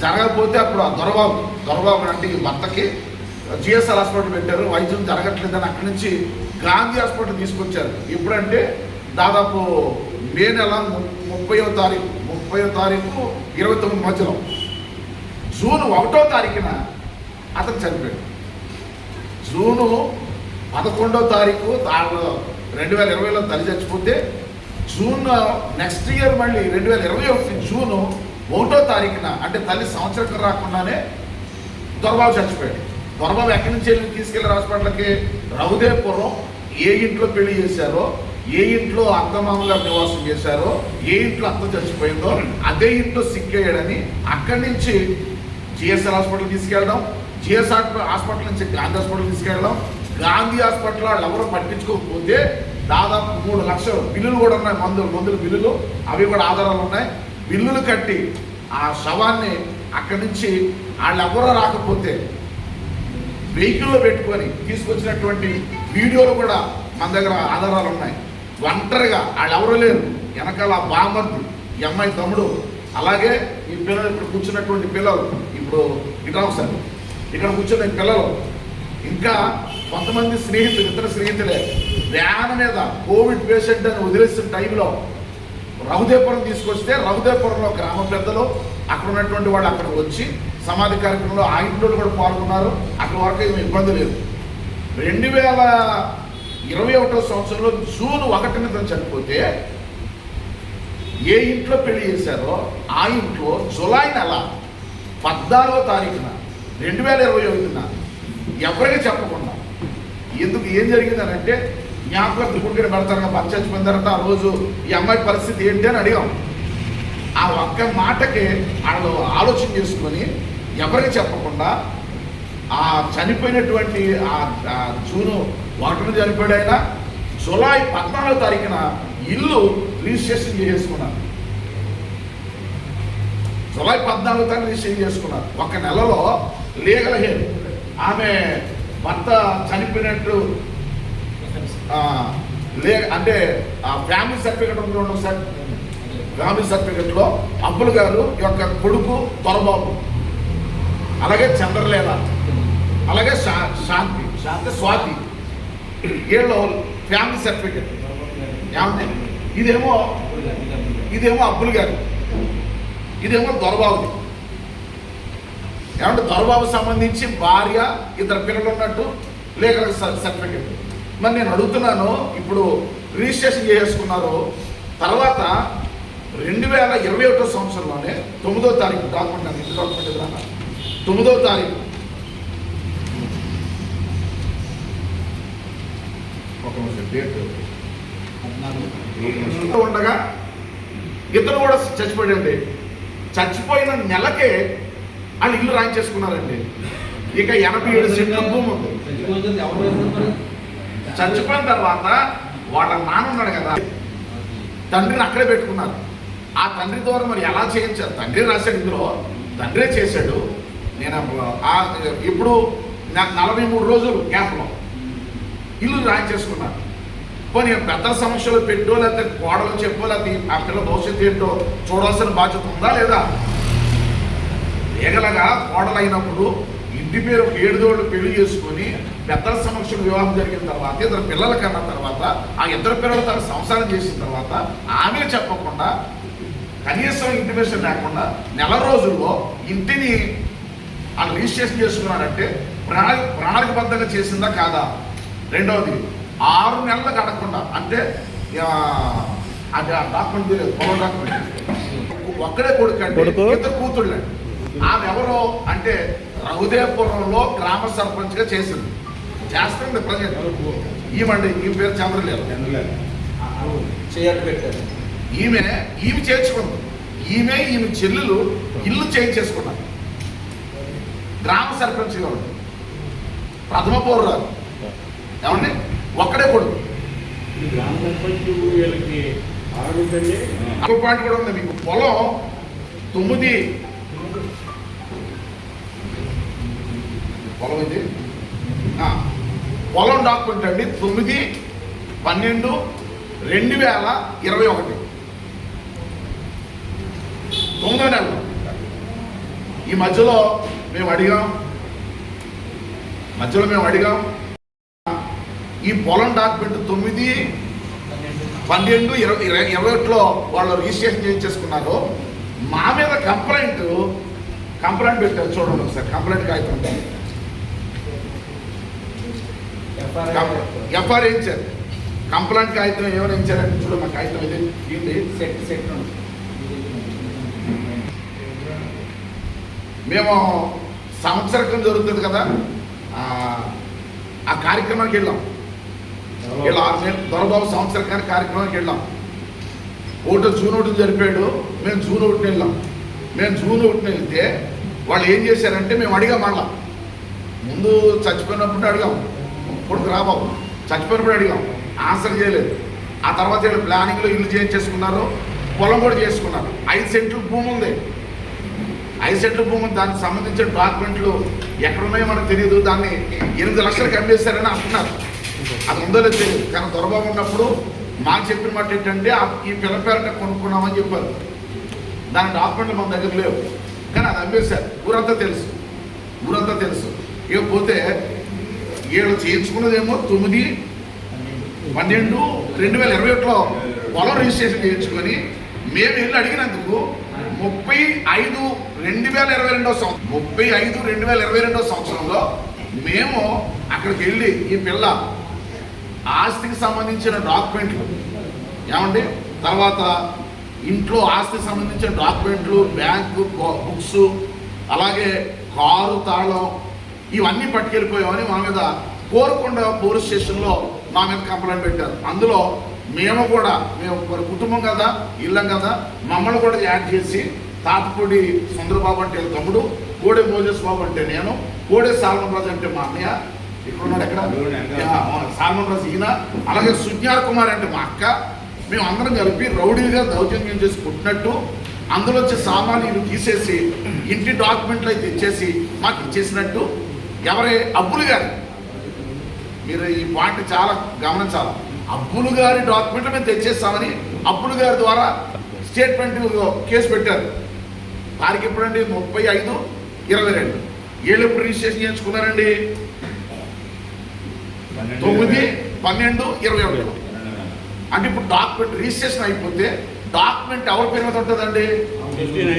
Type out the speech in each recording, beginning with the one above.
జరగకపోతే అప్పుడు ఆ దొరబాబు అంటే ఈ భర్తకి జిఎస్ఆర్ హాస్పిటల్ పెట్టారు, వైద్యం జరగట్లేదని అక్కడి నుంచి గాంధీ హాస్పిటల్ తీసుకొచ్చారు. ఎప్పుడంటే దాదాపు మే నెల 30వ తారీఖు 29 మధ్యలో. జూన్ 1వ తారీఖున అతను చనిపోయాడు. జూను 11వ తారీఖు 2020లో తల్లి చచ్చిపోతే జూన్ నెక్స్ట్ ఇయర్ మళ్ళీ 2021 జూను 1వ తారీఖున అంటే తల్లి సంవత్సరం రాకుండానే దొరబాబు చచ్చిపోయాడు. దొరబాబు ఎక్కడి నుంచి వెళ్ళి తీసుకెళ్లారు హాస్పిటల్కి? రఘుదేవపురం ఏ ఇంట్లో పెళ్లి చేశారో, ఏ ఇంట్లో అత్తమామగా నివాసం చేశారో, ఏ ఇంట్లో అత్త చచ్చిపోయిందో అదే ఇంట్లో సిక్ అయ్యాడని అక్కడి నుంచి జిఎస్ఆర్ హాస్పిటల్ తీసుకెళ్ళడం, జిఎస్ఆర్ హాస్పిటల్ నుంచి గాంధీ హాస్పిటల్ తీసుకెళ్ళడం. గాంధీ హాస్పిటల్ వాళ్ళు ఎవరు పట్టించుకోకపోతే దాదాపు 3 లక్షలు బిల్లులు కూడా ఉన్నాయి, మందులు బిల్లులు, అవి కూడా ఆధారాలు ఉన్నాయి. బిల్లులు కట్టి ఆ శవాన్ని అక్కడి నుంచి వాళ్ళు ఎవరో రాకపోతే వెహికల్లో పెట్టుకొని తీసుకొచ్చినటువంటి వీడియోలు కూడా మన దగ్గర ఆధారాలు ఉన్నాయి. ఒంటరిగా వాళ్ళు ఎవరూ లేరు, వెనకాల బామర్ది, ఈ అమ్మాయి తమ్ముడు, అలాగే ఈ పిల్లలు ఇక్కడ కూర్చున్నటువంటి పిల్లలు, ఇప్పుడు ఇట్లా సార్ ఇక్కడ కూర్చున్న పిల్లలు, ఇంకా కొంతమంది స్నేహితులు, ఇతర స్నేహితులే వ్యాన్ మీద కోవిడ్ పేషెంట్ అని వదిలేసిన టైంలో రఘుదేవపురం తీసుకొస్తే రఘుదేవపురంలో గ్రామ పెద్దలు అక్కడ ఉన్నటువంటి వాళ్ళు అక్కడికి వచ్చి సమాధి కార్యక్రమంలో ఆ ఇంట్లో కూడా పాల్గొన్నారు. అక్కడ వరకు ఏమి ఇబ్బంది లేదు. 2021వ సంవత్సరంలో జూన్ 1న చనిపోతే ఏ ఇంట్లో పెళ్లి చేశారో ఆ ఇంట్లో జూలై నెల 14వ తారీఖున 2021న ఎవరికి చెప్పకుండా, ఎందుకు ఏం జరిగిందని అంటే జ్ఞాపకం త్రిపుణ్యం పెడతారు, భర్త చచ్చిపోయిందంటే ఆ రోజు ఈ అమ్మాయి పరిస్థితి ఏంటి అని అడిగాం. ఆ ఒక్క మాటకి వాళ్ళు ఆలోచన చేసుకొని ఎవరికి చెప్పకుండా ఆ చనిపోయినటువంటి ఆ జూను 1న చనిపోయాడు ఆయన, జూలై 14వ తారీఖున ఇల్లు రిజిస్ట్రేషన్ చేసుకున్నారు. జూలై 14వ తారీఖు రిజిస్ట్రేషన్ చేసుకున్నారు. ఒక నెలలో లీగల్ హెయిర్ ఆమె భర్త చనిపోయినట్టు అంటే ఫ్యామిలీ సర్టిఫికెట్ ఉండడం సార్, ఫ్యామిలీ సర్టిఫికెట్లో అబ్బుల్ గారు యొక్క కొడుకు దొరబాబు, అలాగే చంద్రలేల, అలాగే శాంతి స్వాతి, వీళ్ళు ఫ్యామిలీ సర్టిఫికెట్. ఇదేమో అబ్బుల్ గారు, ఇదేమో దొరబాబుది. ఏమంటే దొరబాబు సంబంధించి భార్య, 2 పిల్లలు ఉన్నట్టు లీగల్ సర్టిఫికెట్. మరి నేను అడుగుతున్నాను, ఇప్పుడు రిజిస్ట్రేషన్ చేసుకున్నారు, తర్వాత 2021వ సంవత్సరంలోనే 9వ తారీఖు డాక్యుమెంట్ 9వ తారీఖు డేట్ ఉండగా ఇతను కూడా చచ్చిపోయాడండి. చచ్చిపోయిన నెలకే వాళ్ళు ఇల్లు రాయించేసుకున్నారండి. ఇక 87 సెంట్ల భూమి ఉంది. చచ్చిపోయిన తర్వాత వాళ్ళ నాన్న ఉన్నాడు కదా, తండ్రిని అక్కడే పెట్టుకున్నారు. ఆ తండ్రి ద్వారా మరి ఎలా చేయించారు? తండ్రి రాశాడు, ఇందులో తండ్రే చేశాడు. నేను ఇప్పుడు నాకు 43 రోజులు గ్యాప్లో ఇల్లు రాయించేసుకున్నాను. పోనీ పెద్దల సమస్యలు పెట్టో, లేకపోతే కోడలు చెప్పో, లేకపోతే ఆ పిల్ల భవిష్యత్తు ఏంటో చూడాల్సిన బాధ్యత ఉందా లేదా? ఏగలగా కోడలు అయినప్పుడు ఇంటి పేరు 7 పెళ్లి చేసుకొని పెద్దల సమక్షంలో వివాహం జరిగిన తర్వాత 2 పిల్లల కన్నా తర్వాత ఆ 2 పిల్లలు తన సంసారం చేసిన తర్వాత ఆమె చెప్పకుండా కనీసం ఇంటిమేషన్ లేకుండా నెల రోజుల్లో ఇంటిని వాళ్ళు రిజిస్ట్రేషన్ చేసుకున్నారంటే ప్రణాళికబద్ధంగా చేసిందా కాదా? రెండవది 6 నెలలు గడకుండా, అంటే అది ఆ డాక్యుమెంట్ తెలియదు, పొలం డాక్యుమెంట్, ఒక్కడే కొడుకు అంటే 2 కూతుళ్ళు. ఆమె ఎవరో అంటే రఘుదేవపురంలో గ్రామ సర్పంచ్గా చేసింది, చేస్తుంది ప్రజెంట్. ఈమె పేరు చంద్రలేల. ఈమె చేర్చుకుంది. ఈమె చెల్లెలు ఇల్లు చేయించేసుకున్నారు. గ్రామ సర్పంచ్గా ఉంది, ప్రథమ పౌరురాలు. ఏమండి, ఒక్కడే కొడుకు. పాయింట్ కూడా ఉంది మీకు. పొలం 9 పొలం ఇది, పొలం డాక్యుమెంట్ అండి 9/12/2021 9వ నెలలో ఈ మధ్యలో మేము అడిగాం ఈ పొలం డాక్యుమెంట్ 9/12/21లో వాళ్ళు రిజిస్ట్రేషన్ చేయించేసుకున్నారు. మా మీద కంప్లైంట్ పెట్టారు. చూడండి ఒకసారి కంప్లైంట్ కాగితం ఎఫ్ఐఆర్ వేయించారు. కంప్లైంట్ కాగితం ఏమైనా ఇచ్చారంటే చూడ మా కాగితం ఇది ఏంటి సెట్ మేము సంవత్సరం జరుగుతుంది కదా ఆ కార్యక్రమానికి వెళ్ళాం. 6 నెలలు దొరబాబు సంవత్సరకానికి కార్యక్రమానికి వెళ్ళాం. జూన్ 1 జరిపాడు. మేము జూన్ 1 వెళ్ళాం. మేము జూన్ 1 వెళ్తే వాళ్ళు ఏం చేశారంటే మేము అడిగాం. మళ్ళా ముందు చచ్చిపోయినప్పుడు అడిగాం, ఇప్పుడు రాబాబు చచ్చిపోయినప్పుడు అడిగాం, ఆన్సర్ చేయలేదు. ఆ తర్వాత వీళ్ళు ప్లానింగ్లో ఇల్లు చేయించేసుకున్నారు, పొలం కూడా చేసుకున్నారు. 5 సెంట్లు భూమి ఉంది. 5 సెంట్ల భూమి, దానికి సంబంధించిన డాక్యుమెంట్లు ఎక్కడున్నాయో మనకు తెలియదు. దాన్ని 8 లక్షలకు అమ్మేశారని అంటున్నారు. అది ఉందో లేదు తెలియదు. కానీ దొరబాబు ఉన్నప్పుడు మాకు చెప్పిన మాట ఏంటంటే ఈ పిల్ల పేరంటే కొనుక్కున్నామని చెప్పారు. దాని డాక్యుమెంట్లు మన దగ్గర లేవు, కానీ అది అమ్మేశారు. ఊరంతా తెలుసు. ఇకపోతే వీళ్ళు చేయించుకున్నదేమో 9/12/2021లో పొలం రిజిస్ట్రేషన్ చేయించుకొని మేము వెళ్ళి అడిగినందుకు 35/2022 సంవత్సరంలో మేము అక్కడికి వెళ్ళి ఈ పిల్ల ఆస్తికి సంబంధించిన డాక్యుమెంట్లు ఏమండి, తర్వాత ఇంట్లో ఆస్తికి సంబంధించిన డాక్యుమెంట్లు, బ్యాంకు బుక్స్, అలాగే కారు తాళం ఇవన్నీ పట్టుకెళ్ళిపోయామని మా మీద కోరుకొండ పోలీస్ స్టేషన్లో మా మీద కంప్లైంట్ పెట్టారు. అందులో మేము కుటుంబం కదా, ఇల్లం కదా, మమ్మల్ని కూడా యాడ్ చేసి తాతపూడి సుందరబాబు అంటే తమ్ముడు, కోడే మోజస్ బాబు అంటే నేను, కోడే సాల్మన్ రాజు అంటే మా అన్నయ్య, ఇక్కడున్నాడు ఎక్కడ సాల్మన్ రాజు ఈయన, అలాగే సుజ్ఞార్ కుమార్ అంటే మా అక్క, మేము అందరం కలిపి రౌడీగా దౌర్జన్యం చేసి పుట్టినట్టు అందులో వచ్చే సామాన్యులు తీసేసి ఇంటి డాక్యుమెంట్లు అయితే ఇచ్చేసి మాకు ఇచ్చేసినట్టు ఎవరే అబ్బులు గారు, మీరు ఈ పాయింట్ చాలా గమనించాలి. అబ్బులు గారి డాక్యుమెంట్లు మేము తెచ్చేస్తామని అబ్బులు గారి ద్వారా స్టేట్మెంట్ కేసు పెట్టారు. తారీఖు ఎప్పుడండి 35/22. వీళ్ళు ఎప్పుడు రిజిస్ట్రేషన్ చేయించుకున్నారండి 9/12/21. అంటే ఇప్పుడు డాక్యుమెంట్ రిజిస్ట్రేషన్ అయిపోతే డాక్యుమెంట్ ఎవరి పేరు మీద ఉంటుందండి?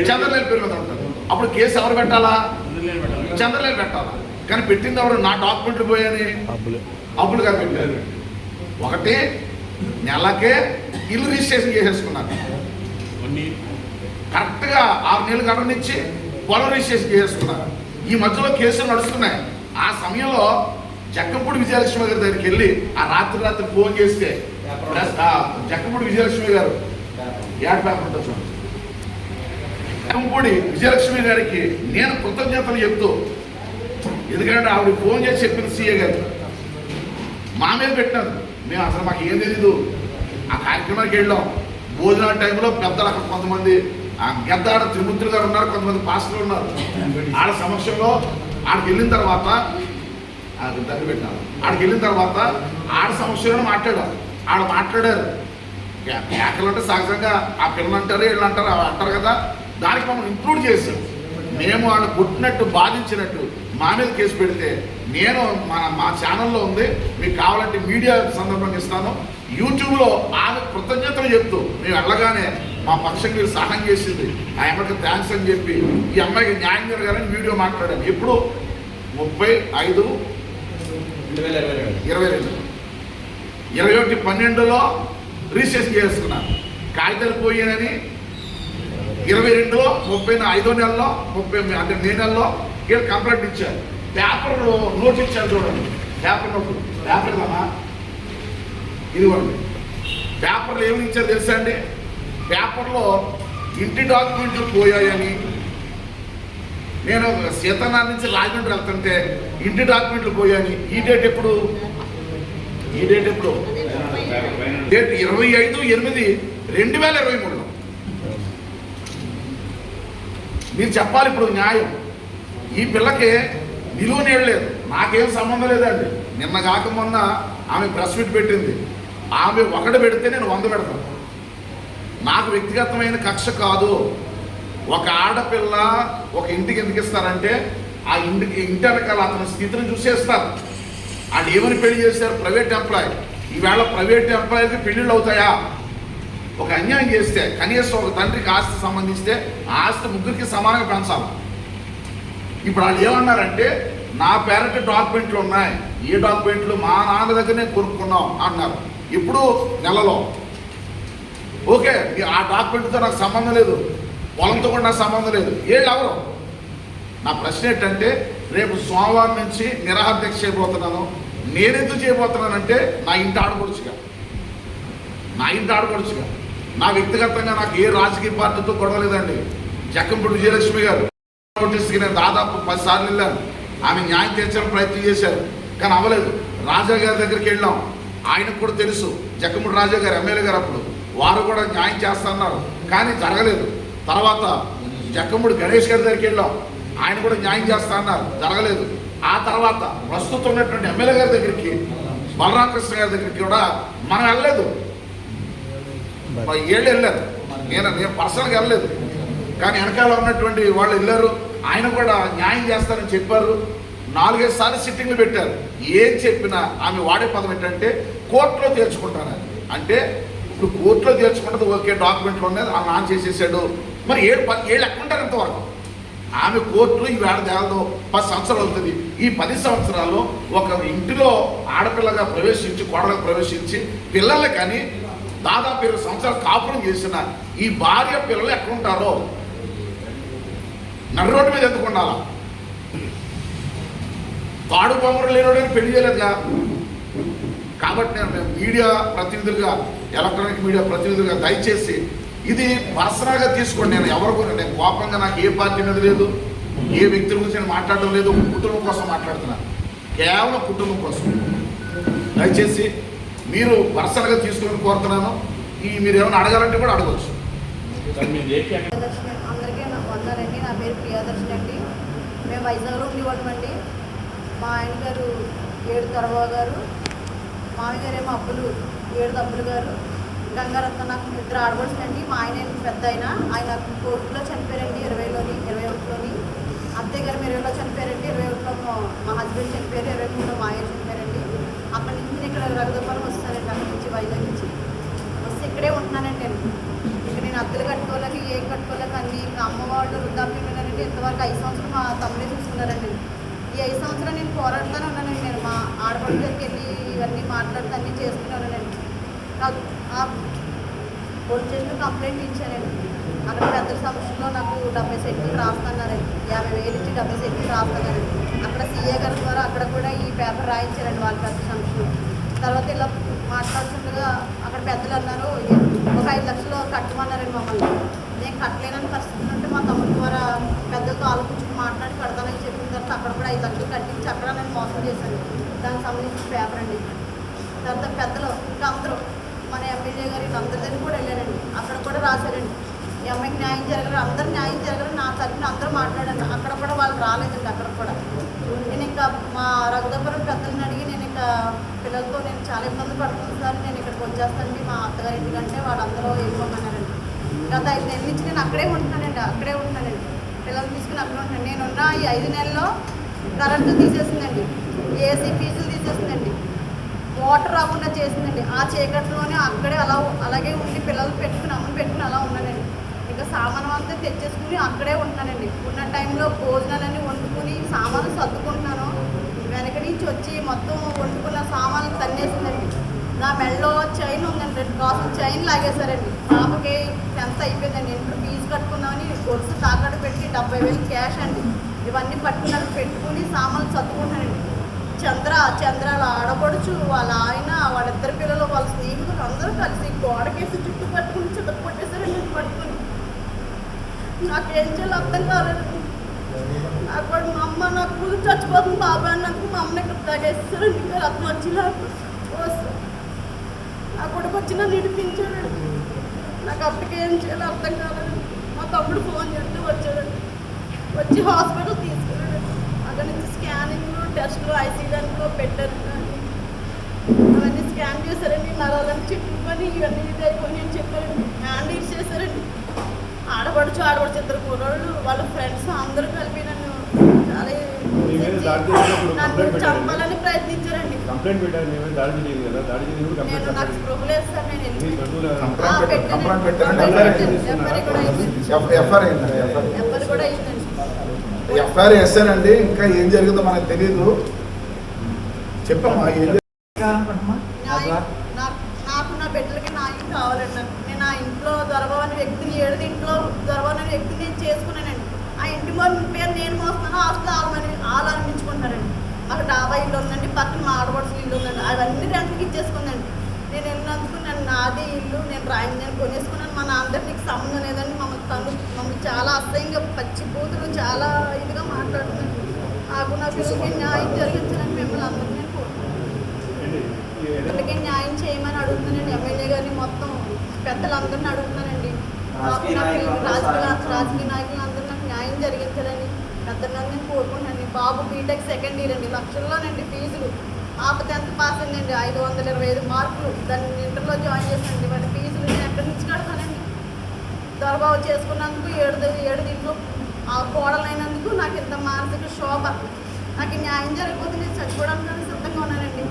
చంద్రలేల్ పేరు మీద ఉంటుంది. అప్పుడు కేసు ఎవరు పెట్టాలా? చంద్రలేల్ పెట్టాలా. కానీ పెట్టింది ఎవరు? నా డాక్యుమెంట్లు పోయాని అబ్బులు గారు పెట్టారు. 1 నెలకే ఇల్లు రిజిస్ట్రేషన్ చేసేసుకున్నారు. కరెక్ట్గా 6 నెలలు గడవనిచ్చి పొలం రిజిస్ట్రేషన్ చేసేసుకున్నారు. ఈ మధ్యలో కేసులు నడుస్తున్నాయి. ఆ సమయంలో జక్కంపూడి విజయలక్ష్మి గారి దగ్గరికి వెళ్ళి ఆ రాత్రి ఫోన్ చేస్తే జక్కంపూడి విజయలక్ష్మి గారు యాడ్ పేపర్ ఉంటుంది చూడండి. జక్కంపూడి విజయలక్ష్మి గారికి నేను కృతజ్ఞతలు చెప్తూ, ఎందుకంటే ఆవిడ ఫోన్ చేసి చెప్పింది సీఏ గారికి, మా మీద పెట్టినారు. మేము అసలు మాకు ఏం తెలీదు. ఆ కార్యక్రమానికి వెళ్ళాం. భోజనాల టైంలో పెద్దలు అక్కడ కొంతమంది గద్దాడ త్రిమూర్తులు గారు ఉన్నారు, కొంతమంది పాస్టర్లు ఉన్నారు. ఆడ సమక్షంలో ఆడికి వెళ్ళిన తర్వాత ఆడ సమక్షంలో మాట్లాడారు. మాట్లాడారు. కేకలు అంటే సహజంగా ఆ పిల్లలు అంటారు, వీళ్ళు అంటారు కదా. దానికి మమ్మల్ని ఇంక్లూడ్ చేసి మేము వాళ్ళు కొట్టినట్టు బాధించినట్టు మా మీద కేసు పెడితే నేను మా ఛానల్లో ఉంది, మీకు కావాలంటే మీడియా సందర్భంగా ఇస్తాను. యూట్యూబ్లో ఆమె కృతజ్ఞతలు చెప్తూ మేము వెళ్ళగానే మా పక్షంగా మీరు సహాయం చేసింది, ఆ అమ్మకి థ్యాంక్స్ అని చెప్పి ఈ అమ్మాయికి న్యాయం జరగాలని వీడియో మాట్లాడాను. ఎప్పుడు 35/22 21/12లో రిజిస్ట్రేషన్ చేసుకున్నాను. కాగితాలు పోయానని 22లో 35వ నెలలో 30 అంటే మే నెలలో వీళ్ళు కంప్లైంట్ ఇచ్చారు. పేపర్ నోట్ ఇచ్చారు చూడండి. పేపర్ అమ్మా ఇదిగోండి. పేపర్లు ఏమి ఇచ్చారు తెలుసా అండి? పేపర్లో ఇంటి డాక్యుమెంట్లు పోయాయని, నేను సీతనాథ్ నుంచి రాజమండ్రి వెళ్తుంటే ఇంటి డాక్యుమెంట్లు పోయాయని. ఈ డేట్ ఎప్పుడు? డేట్ 25/8/2023. మీరు చెప్పాలి ఇప్పుడు న్యాయం. ఈ పిల్లకి నిలువ నీడలేదు, నాకేం సంబంధం లేదండి. నిన్న కాక మొన్న ఆమె ప్రెస్ మీట్ పెట్టింది. ఆమె 1 పెడితే నేను 100 పెడతాను. నాకు వ్యక్తిగతమైన కక్ష కాదు. ఒక ఆడపిల్ల ఒక ఇంటికి ఎందుకు ఇస్తారంటే ఆ ఇంటి వెనకాల అతని స్థితిని చూసేస్తారు. వాళ్ళు ఏమని పెళ్లి చేశారు? Private employee. ఈవేళ ప్రైవేట్ ఎంప్లాయీకి పెళ్ళిళ్ళు అవుతాయా? ఒక అన్యాయం చేస్తే కనీసం ఒక తండ్రికి ఆస్తి సంబంధిస్తే ఆ ఆస్తి ముగ్గురికి సమానంగా పెంచాలి. ఇప్పుడు వాళ్ళు ఏమన్నారంటే నా పేరెంట్ డాక్యుమెంట్లు ఉన్నాయి, ఏ డాక్యుమెంట్లు మా నాన్న దగ్గరనే కొనుక్కున్నాం అన్నారు. ఇప్పుడు నెలలో ఓకే, ఆ డాక్యుమెంట్తో నాకు సంబంధం లేదు, పొలంతో కూడా నాకు సంబంధం లేదు. వీళ్ళు ఎవరు? నా ప్రశ్న ఏంటంటే రేపు సోమవారం నుంచి నిరాహార దీక్ష చేయబోతున్నాను. నేనెందుకు చేయబోతున్నానంటే నా ఇంటి ఆడపడుచుగా, నా వ్యక్తిగతంగా నాకు ఏ రాజకీయ పార్టీతో గొడవ లేదండి. జక్కంపూడి విజయలక్ష్మి గారు నోటీస్కి నేను దాదాపు 10 సార్లు వెళ్ళాను. ఆమె న్యాయం తీర్చడానికి ప్రయత్నం చేశారు, కానీ అవ్వలేదు. రాజా గారి దగ్గరికి వెళ్ళాం, ఆయనకు కూడా తెలుసు. జక్కంపూడి రాజా గారు ఎమ్మెల్యే గారు, అప్పుడు వారు కూడా న్యాయం చేస్తున్నారు, కానీ జరగలేదు. తర్వాత జక్కంపూడి గణేష్ గారి దగ్గరికి వెళ్ళాం, ఆయన కూడా న్యాయం చేస్తా అన్నారు, జరగలేదు. ఆ తర్వాత ప్రస్తుతం ఉన్నటువంటి ఎమ్మెల్యే గారి దగ్గరికి, బలరామకృష్ణ గారి దగ్గరికి కూడా మనం వెళ్ళలేదు. ఏళ్ళు వెళ్ళారు, నేను పర్సనల్గా వెళ్ళలేదు, కానీ వెనకాల ఉన్నటువంటి వాళ్ళు వెళ్ళారు. ఆయన కూడా న్యాయం చేస్తారని చెప్పారు. 4-5 సార్లు సిట్టింగ్లు పెట్టారు. ఏం చెప్పినా ఆమె వాడే పదం ఏంటంటే కోర్టులో తేల్చుకుంటాను. అంటే ఇప్పుడు కోర్టులో తేల్చుకుంటుంది, ఓకే డాక్యుమెంట్లు ఉన్నాయి, ఆ నాన్ చేసేసాడు. మరి 7 ఎక్కడుంటారు ఇంతవరకు? ఆమె కోర్టులో ఈవేళ దేవతో 10 సంవత్సరాలు అవుతుంది. ఈ 10 సంవత్సరాల్లో ఒక ఇంటిలో ఆడపిల్లగా ప్రవేశించి, కోడలకు ప్రవేశించి, పిల్లల్ని కానీ దాదాపు 20 సంవత్సరాలు కాపురం చేసిన ఈ భార్య పిల్లలు ఎక్కడుంటారో? నడి రోడ్డు మీద ఎందుకు ఉండాలా? తాడు పొమ్మరు లేనోడని పెళ్లి చేయలేదుగా. కాబట్టి నేను మీడియా ప్రతినిధులుగా, ఎలక్ట్రానిక్ మీడియా ప్రతినిధులుగా దయచేసి ఇది పర్సనల్గా తీసుకోండి. నేను కోపంగా, నాకు ఏ పార్టీ మీద లేదు, ఏ వ్యక్తుల గురించి నేను మాట్లాడడం లేదు. కుటుంబం కోసం మాట్లాడుతున్నాను, కేవలం కుటుంబం కోసం. దయచేసి మీరు పర్సనల్గా తీసుకొని కోరుతున్నాను. మీరు ఏమైనా అడగాలంటే కూడా అడగవచ్చు. అందరికీ వందనండి. నా పేరు ప్రియదర్శిని అండి. మేము వైజాగ్లో ఉండేవాళ్ళమండి. మా ఆయన గారు 7 తరవా గారు, మామయ్య గారేమో అప్పులు 7 తప్పులు గారు, గంగారత్న నాకు 2 ఆడబడుచులండి. మా ఆయన పెద్ద ఆయన కోర్టులో చనిపోయారండి 21లోని. అత్తయ్య గారు 20లో చనిపోయారండి. 21లో మా హస్బెండ్ చనిపోయారు. 23లో మా ఆయన చనిపోయారండి. అక్కడి నుంచి నేను ఇక్కడ రఘుదపురం వస్తానండి. అక్కడి నుంచి వైజాగ్ నుంచి వస్తే ఇక్కడే ఉంటున్నానండి. నేను అద్దెలు కట్టుకోలేక ఏం కట్టుకోలేక అన్నీ ఇంకా అమ్మవాళ్ళు వృద్ధాప్యం ఉన్నారండి. ఇంతవరకు 5 సంవత్సరాలు మా తమ్ముడే చూసుకున్నారండి. ఈ 5 సంవత్సరాలు నేను పోరాడుతూనే ఉన్నానండి. నేను మా ఆడపడి దగ్గరికి వెళ్ళి ఇవన్నీ మాట్లాడుతూ అన్నీ చేస్తూనే ఉన్నానండి. పోలీస్ స్టేషన్లో కంప్లైంట్ ఇచ్చానండి. అక్కడ పెద్దల సమస్యలో నాకు 70 సెంట్లు రాస్తున్నారండి. 50,000 ఇచ్చి 70 సెంట్లు రాస్తున్నారండి. అక్కడ సీఏ గారి ద్వారా అక్కడ కూడా ఈ పేపర్ రాయించారండి వాళ్ళ పెద్ద సమస్యలు. తర్వాత ఇలా మాట్లాడుతుండగా అక్కడ పెద్దలు అన్నారు, ఒక 5 లక్షలు కట్టమన్నారండి మమ్మల్ని. నేను కట్టలేనని పరిస్థితులు ఉంటే మా తమ్ముడి ద్వారా పెద్దలతో ఆలోచించుకుని మాట్లాడి కడతానని చెప్పిన తర్వాత అక్కడ కూడా 5 లక్షలు కట్టించి అక్కడ నేను మోసం చేశాను. దానికి సంబంధించిన పేపర్ అండి. తర్వాత పెద్దలు ఇంకా అందరూ మన ఎమ్మెల్యే గారు వీళ్ళందరి దగ్గర కూడా వెళ్ళారండి. అక్కడ కూడా రాశారండి, ఈ అమ్మాయికి న్యాయం జరగరు, అందరూ న్యాయం జరగరు, నా తరఫున అందరూ మాట్లాడారు. అక్కడ కూడా వాళ్ళు రాలేదండి. అక్కడ కూడా నేను ఇంకా మా రఘుదపురం పెద్దలను అడిగి నేను ఇంకా పిల్లలతో నేను చాలా ఇబ్బంది పడుతుంది సార్, నేను ఇక్కడికి వచ్చేస్తానండి మా అత్తగారి ఇంటికంటే వాళ్ళందరూ వెళ్ళిపోమన్నారండి. గత 5 నెలల నుంచి నేను అక్కడే ఉంటున్నానండి. పిల్లలు తీసుకుని అక్కడే ఉంటున్నాను. నేనున్న ఈ 5 నెలల్లో కరెంటు తీసేసిందండి, ఏసీ ఫీజులు తీసేసిందండి, వాటర్ రాకుండా చేసిందండి. ఆ చీకట్లోనే అక్కడే అలాగే ఉండి పిల్లలు పెట్టుకుని అమ్మని పెట్టుకుని అలా ఉన్నానండి. ఇంకా సామాను అంతా తెచ్చేసుకుని అక్కడే ఉంటున్నానండి. ఉన్న టైంలో భోజనాలన్నీ వండుకుని సామాను సర్దుకుంటున్నాను. వెనక నుంచి వచ్చి మొత్తం వండుకున్న సామాన్లు తన్నేసిందండి. నా మెడలో చైన్ ఉందండి, 2 కాసులు చైన్ లాగేశారండి. పాపకి 10th అయిపోయిందండి. ఇంట్లో ఫీజు కట్టుకున్నామని గొలుసు తాకట్టు పెట్టి 70,000 క్యాష్ అండి. ఇవన్నీ పట్టుకున్నట్టు పెట్టుకుని సామాన్లు సర్దుకుంటానండి. చంద్రాల ఆడపడుచు, వాళ్ళ ఆయన, వాళ్ళిద్దరు పిల్లలు, వాళ్ళ స్నేహితులు అందరూ కలిసి గోడకేసి చుట్టూ పట్టుకుని చితక కొట్టేశారండి. పట్టుకుని నాకేం చేయాలో అర్థం కాలేదండి. నాకు మా అమ్మ నాకు చచ్చిపోతుంది బాబా అన్నందుకు మా అమ్మని ఇక్కడ తాగేస్తారండి. ఇంకా రత్నం వచ్చి నాకు నా కొడుకు వచ్చి నన్ను ఇడిపించాడండి. నాకు అప్పటికి ఏం చేయాలో అర్థం కాలేదండి. మా తమ్ముడు ఫోన్ చేస్తే వచ్చాడండి, వచ్చి హాస్పిటల్ తీసుకెళ్ళాడండి. అక్కడ నుంచి స్కానింగ్లు, టెస్టులు, ఐసీయూలో పెట్టారు. అవన్నీ స్కాన్ చేశారండి. నరాలని చుట్టుకొని ఇవన్నీ ఇది అయిపోయి అని చెప్పారండి. హ్యాండ్ ఇచ్చేసారండి. ఆడపడుచు ఇద్దరు కుర్రోళ్ళు వాళ్ళ ఫ్రెండ్స్ అందరూ కలిపి నన్ను చాలా మీ మీద దాడి చేసినప్పుడు నన్ను కంప్లైంట్ పెట్టారు. చంపాలని ప్రయత్నించారండి. కంప్లైంట్ పెట్టారు, మీ మీద దాడి జరిగింది కదా, దాడి చేసినప్పుడు నేను కంప్లైంట్ నాకు పెట్టారు. స్పృహ లేదు సార్, నేను మీ వెళ్ళి బంధువుల కంప్లైంట్ పెట్టారండి. ఎఫ్ఐఆర్ కూడా అయింది. ఎఫ్ఐఆర్ అయిందండి. ఎఫ్ఐఆర్ కూడా అయిందండి. ఎఫ్ఐఆర్ వేసానండి. ఇంకా ఏం జరిగిందో మనకు తెలియదు. చెప్పమ్మా ఏం జరిగింది? న్యాయం నాకు నా బిడ్డలకి న్యాయం కావాలండి. నేను ఆ ఇంట్లో దొరబాబు వ్యక్తిని ఇంట్లో దొరబాబు అనే వ్యక్తిని నేను చేసుకున్నానండి. ఆ ఇంటి పేరు నేను మోస్తున్నాను, ఆస్తులు వాళ్ళు అనిపించుకుంటారండి. మాకు డాబా ఇల్లు ఉందండి, పక్కన మా ఆడపడుచులు ఇల్లు ఉందండి, అవన్నీ రెంట్కి ఇచ్చేసుకుందండి. నేను వెళ్ళినందుకు నాదే ఇల్లు, నేను కొనేసుకున్నాను. మా నాన్నకి సంబంధం లేదండి. మమ్మల్ని చాలా అసహ్యంగా పచ్చి కూతురు చాలా ఇదిగా మాట్లాడుతుందండి. నాకు నా పిల్లలకి న్యాయం జరిగించాలని మిమ్మల్ని అందరినీ నేను కోరుకుంటున్నాను. పిల్లలకి న్యాయం చేయమని అడుగుతున్నానండి. ఎమ్మెల్యే గారిని మొత్తం పెద్దలందరినీ అడుగుతున్నానండి. రాజకీయ నాయకులందరూ నాకు న్యాయం జరిగించాలని పెద్దలందరినీ కోరుకుంటున్నాను. బాబు బీటెక్ సెకండ్ ఇయర్ అండి, లక్షల్లోనండి ఫీజులు. పాప 10th పాస్ అయిందండి, 525 మార్కులు. దాన్ని ఇంటర్లో జాయిన్ చేశానండి. వాటి ఫీజులు నేను ఎక్కడి నుంచి కడతానండి? దొరబాబు చేసుకున్నందుకు ఏడు దీంట్లో ఆ కోడలైనందుకు నాకు ఇంత మానసిక శోభ. నాకు న్యాయం జరగకపోతే నేను చచ్చిపోవడానికి సిద్ధంగా ఉన్నానండి.